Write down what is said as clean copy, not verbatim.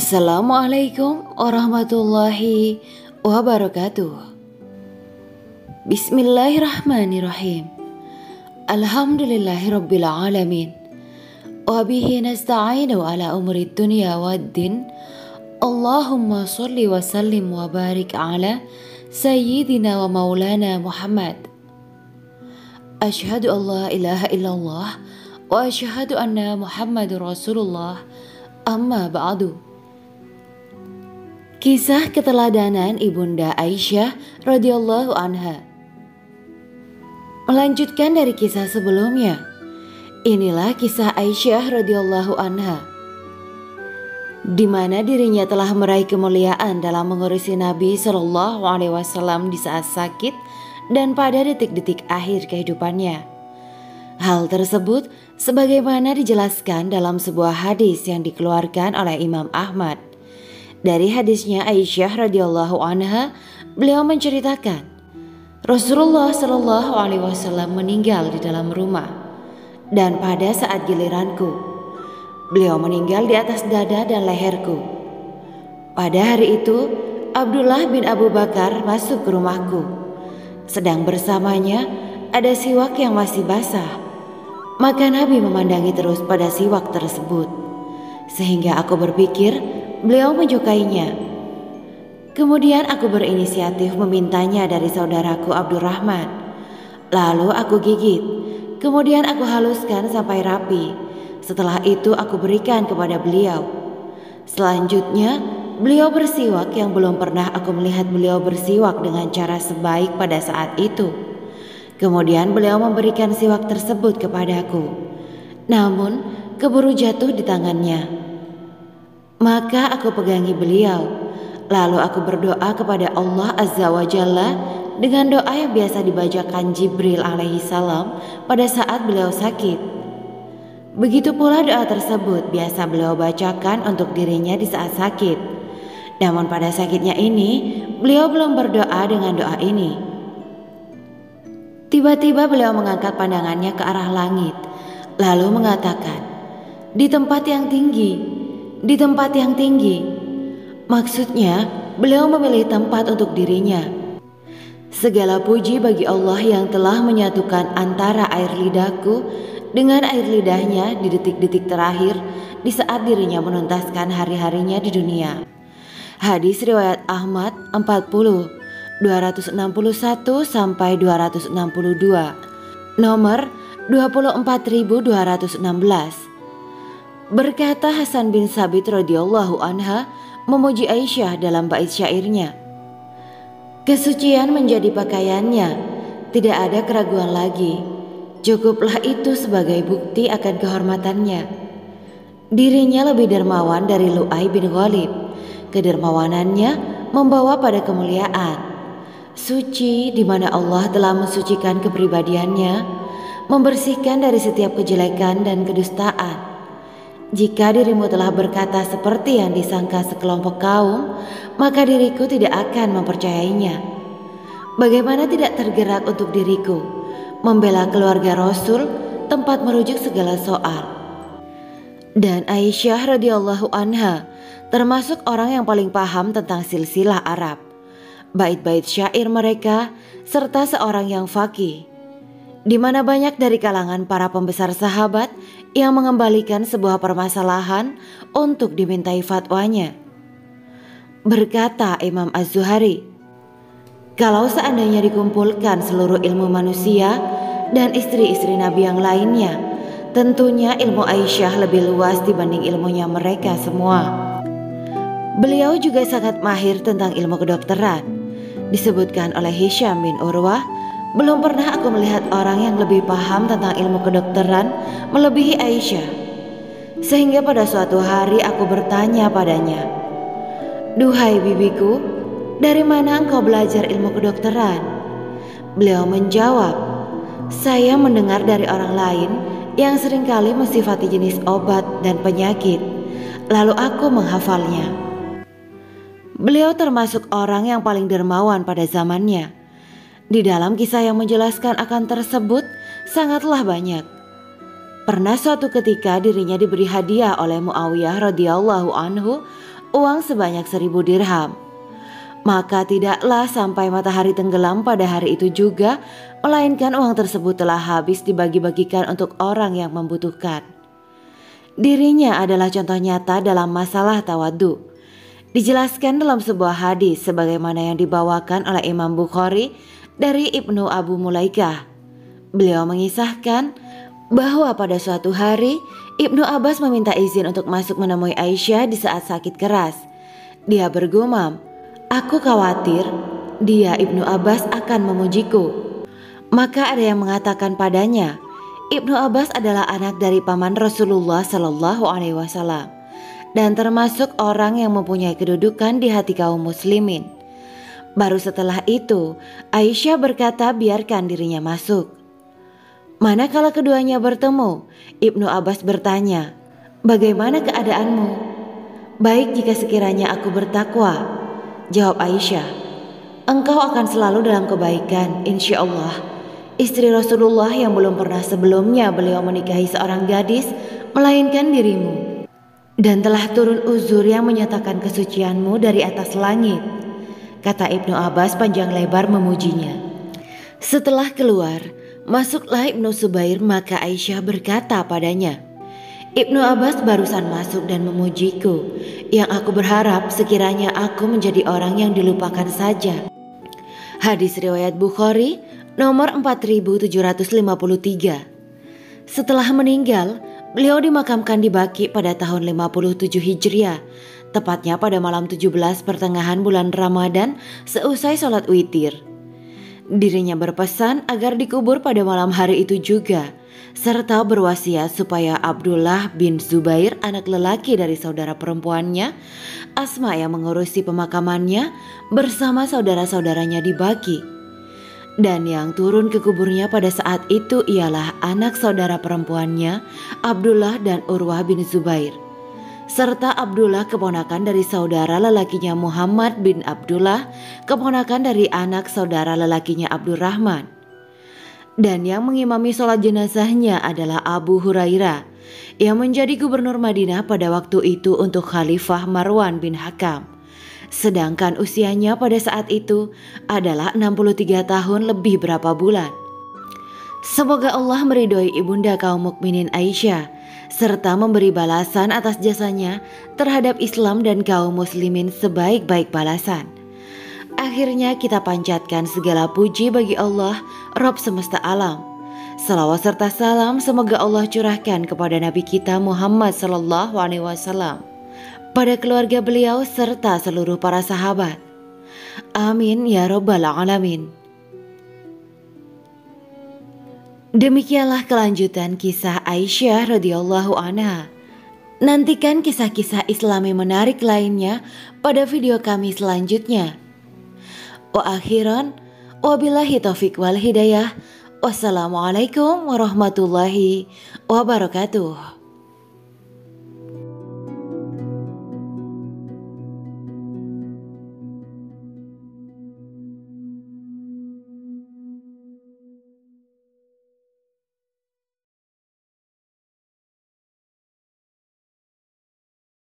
Assalamualaikum warahmatullahi wabarakatuh. Bismillahirrahmanirrahim. Alhamdulillahirabbil alamin. Wa bihi nasta'inu ala umuri dunya waddin. Allahumma shalli wa sallim wa barik ala sayyidina wa maulana Muhammad. Asyhadu an la ilaha illallah wa asyhadu anna Muhammadur Rasulullah. Amma ba'du. Kisah keteladanan Ibunda Aisyah radhiyallahu anha. Melanjutkan dari kisah sebelumnya, inilah kisah Aisyah radhiyallahu anha, di mana dirinya telah meraih kemuliaan dalam mengurusi Nabi Shallallahu Alaihi Wasallam di saat sakit dan pada detik-detik akhir kehidupannya. Hal tersebut sebagaimana dijelaskan dalam sebuah hadis yang dikeluarkan oleh Imam Ahmad. Dari hadisnya Aisyah radhiyallahu anha, beliau menceritakan Rasulullah Shallallahu Alaihi Wasallam meninggal di dalam rumah, dan pada saat giliranku, beliau meninggal di atas dada dan leherku. Pada hari itu, Abdullah bin Abu Bakar masuk ke rumahku. Sedang bersamanya ada siwak yang masih basah. Maka Nabi memandangi terus pada siwak tersebut, sehingga aku berpikir beliau menyukainya. Kemudian aku berinisiatif memintanya dari saudaraku Abdurrahman. Lalu aku gigit, kemudian aku haluskan sampai rapi. Setelah itu aku berikan kepada beliau. Selanjutnya beliau bersiwak yang belum pernah aku melihat beliau bersiwak dengan cara sebaik pada saat itu. Kemudian beliau memberikan siwak tersebut kepadaku, namun keburu jatuh di tangannya. Maka aku pegangi beliau, lalu aku berdoa kepada Allah Azza wa Jalla dengan doa yang biasa dibacakan Jibril alaihi salam pada saat beliau sakit. Begitu pula doa tersebut biasa beliau bacakan untuk dirinya di saat sakit. Namun pada sakitnya ini, beliau belum berdoa dengan doa ini. Tiba-tiba beliau mengangkat pandangannya ke arah langit, lalu mengatakan, "Di tempat yang tinggi, di tempat yang tinggi." Maksudnya, beliau memilih tempat untuk dirinya. Segala puji bagi Allah yang telah menyatukan antara air lidahku dengan air lidahnya di detik-detik terakhir di saat dirinya menuntaskan hari-harinya di dunia. Hadis riwayat Ahmad 40 261 sampai 262, nomor 24216. Berkata Hasan bin Sabit radhiyallahu anha memuji Aisyah dalam bait syairnya, "Kesucian menjadi pakaiannya, tidak ada keraguan lagi. Cukuplah itu sebagai bukti akan kehormatannya. Dirinya lebih dermawan dari Lu'ay bin Ghalib. Kedermawanannya membawa pada kemuliaan. Suci di mana Allah telah mensucikan kepribadiannya, membersihkan dari setiap kejelekan dan kedustaan. Jika dirimu telah berkata seperti yang disangka sekelompok kaum, maka diriku tidak akan mempercayainya. Bagaimana tidak tergerak untuk diriku membela keluarga Rasul, tempat merujuk segala soal." Dan Aisyah radhiyallahu anha termasuk orang yang paling paham tentang silsilah Arab, bait-bait syair mereka, serta seorang yang faqih, di mana banyak dari kalangan para pembesar sahabat yang mengembalikan sebuah permasalahan untuk dimintai fatwanya. Berkata Imam Az-Zuhari, "Kalau seandainya dikumpulkan seluruh ilmu manusia dan istri-istri Nabi yang lainnya, tentunya ilmu Aisyah lebih luas dibanding ilmunya mereka semua." Beliau juga sangat mahir tentang ilmu kedokteran. Disebutkan oleh Hisham bin Urwah, "Belum pernah aku melihat orang yang lebih paham tentang ilmu kedokteran melebihi Aisyah. Sehingga pada suatu hari aku bertanya padanya, 'Duhai bibiku, dari mana engkau belajar ilmu kedokteran?' Beliau menjawab, 'Saya mendengar dari orang lain yang seringkali mensifati jenis obat dan penyakit, lalu aku menghafalnya.' Beliau termasuk orang yang paling dermawan pada zamannya. Di dalam kisah yang menjelaskan akan tersebut sangatlah banyak. Pernah suatu ketika dirinya diberi hadiah oleh Muawiyah radhiyallahu anhu uang sebanyak 1.000 dirham. Maka tidaklah sampai matahari tenggelam pada hari itu juga, melainkan uang tersebut telah habis dibagi-bagikan untuk orang yang membutuhkan. Dirinya adalah contoh nyata dalam masalah tawadhu. Dijelaskan dalam sebuah hadis sebagaimana yang dibawakan oleh Imam Bukhari dari Ibnu Abu Mulaikah. Beliau mengisahkan bahwa pada suatu hari Ibnu Abbas meminta izin untuk masuk menemui Aisyah di saat sakit keras. Dia bergumam, "Aku khawatir dia Ibnu Abbas akan memujiku." Maka ada yang mengatakan padanya, Ibnu Abbas adalah anak dari paman Rasulullah Shallallahu Alaihi Wasallam dan termasuk orang yang mempunyai kedudukan di hati kaum muslimin. Baru setelah itu Aisyah berkata biarkan dirinya masuk. Manakala keduanya bertemu, Ibnu Abbas bertanya, "Bagaimana keadaanmu?" "Baik jika sekiranya aku bertakwa," jawab Aisyah. "Engkau akan selalu dalam kebaikan, insya Allah. Istri Rasulullah yang belum pernah sebelumnya beliau menikahi seorang gadis, melainkan dirimu. Dan telah turun uzur yang menyatakan kesucianmu dari atas langit," kata Ibnu Abbas panjang lebar memujinya. Setelah keluar, masuklah Ibnu Zubair, maka Aisyah berkata padanya, "Ibnu Abbas barusan masuk dan memujiku, yang aku berharap sekiranya aku menjadi orang yang dilupakan saja." Hadis riwayat Bukhari nomor 4753. Setelah meninggal, beliau dimakamkan di Baqi pada tahun 57 Hijriah, tepatnya pada malam 17 pertengahan bulan Ramadan seusai sholat witir. Dirinya berpesan agar dikubur pada malam hari itu juga, serta berwasiat supaya Abdullah bin Zubair, anak lelaki dari saudara perempuannya, Asma, yang mengurusi pemakamannya bersama saudara-saudaranya di Baqi. Dan yang turun ke kuburnya pada saat itu ialah anak saudara perempuannya, Abdullah dan Urwah bin Zubair, serta Abdullah keponakan dari saudara lelakinya Muhammad bin Abdullah, keponakan dari anak saudara lelakinya Abdurrahman. Dan yang mengimami sholat jenazahnya adalah Abu Hurairah, yang menjadi gubernur Madinah pada waktu itu untuk Khalifah Marwan bin Hakam. Sedangkan usianya pada saat itu adalah 63 tahun lebih berapa bulan. Semoga Allah meridhoi ibunda kaum mukminin Aisyah serta memberi balasan atas jasanya terhadap Islam dan kaum muslimin sebaik-baik balasan. Akhirnya kita panjatkan segala puji bagi Allah, Rabb semesta alam. Salawat serta salam semoga Allah curahkan kepada Nabi kita Muhammad Sallallahu Alaihi Wasallam, pada keluarga beliau serta seluruh para sahabat. Amin ya Rabbal Alamin. Demikianlah kelanjutan kisah Aisyah radhiyallahu anha. Nantikan kisah-kisah Islami menarik lainnya pada video kami selanjutnya. Wa akhiran, wabillahi taufiq wal hidayah. Wassalamualaikum warahmatullahi wabarakatuh.